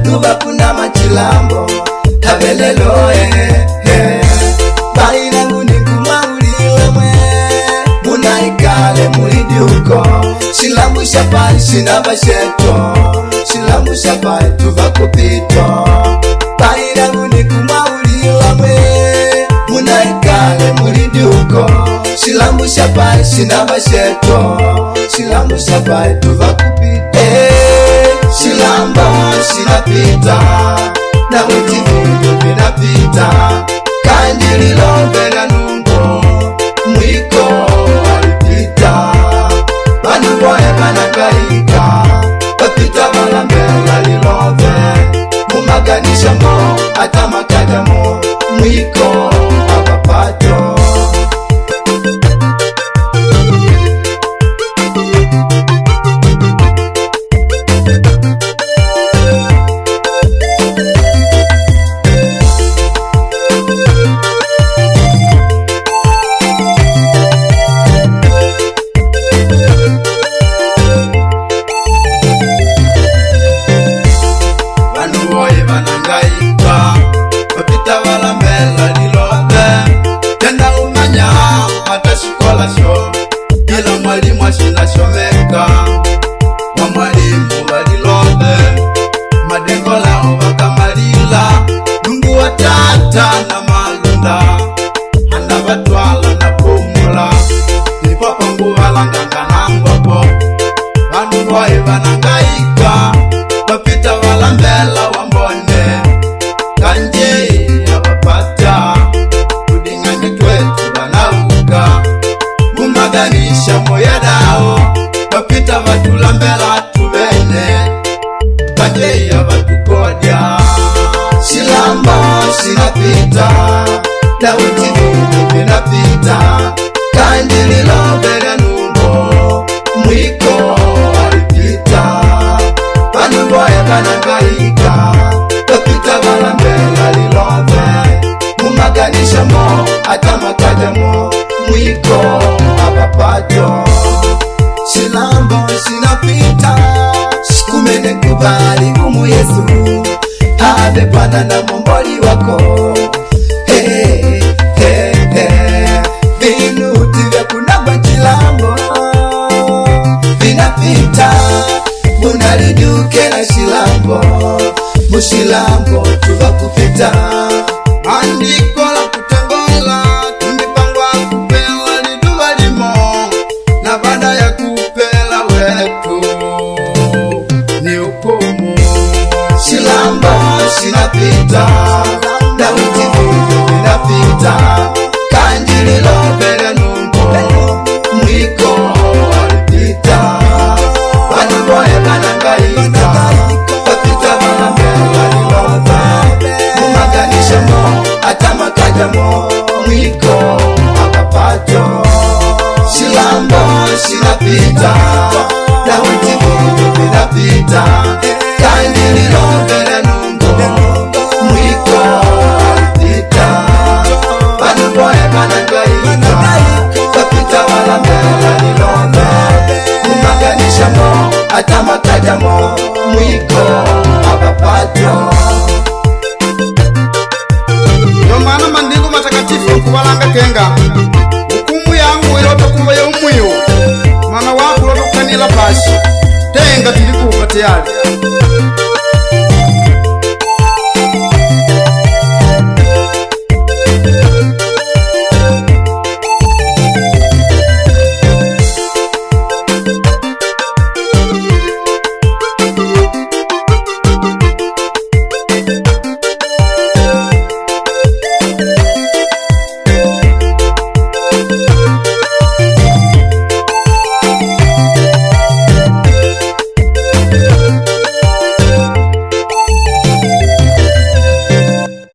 tuba kuna machilambo tabelelo baina nguni kumauliwe mwe munaikale mulidi uko shilambu shapai shinabasheto shilambu shapai tuba kupito baina nguni kumauliwe mwe munaikale mulidi uko shilambu shapai shinabasheto shilambu shapai tuba kupito shilamba shinapita na witividu vinapita kandi lilombela nungo mwiko walipita banu boye banagaika bapita balambela lilove mumaganisha mo atamakadamo mwiko apapato na malunda anabatwala na pomula nipopo nguvalanganga na ngopo vanu boye vanangaika bapita valambela wambone kanje abapata kudinganye twetu vanauka mumaganisha moya dao bapita vatulambela tuvene kanje abatukodya shilamba shinapita na witividu vinapita kandi lilombela nungo mwiko alipita banu boye banangaika bapita balambela lilove mumaganisha mo atamakadamo mwiko apapato shilamba shinapita shikumene kubali umu Yesu ave Bwana na mumboli wako vinuti vya kunagwa chilambo vinapita munaliduke na shilambo mushilambo tuva kupita andiko la kutangola tumipangwa kupela liduva limo na baada ya kupela wetu ni hukumu shilamba shinapita na witividu vinapita kandi lilombela nungo mwiko walipita banu boye banangaika bapita balambela lilove mumaganisha mo atamakadamo mwiko apapato shilamba shinapita na witividu vinapita kandi lilombela nungo mwiko walipita banu boye banangaika bapita balambela lilove mumaganisha mo atamakadamo mwiko apapato yomana mandingo matakatifu kubalanga kenga hukumu yangu ilotokuva yeumwiyo mwana waku lotokukanila pashi tenga tilikupa tayari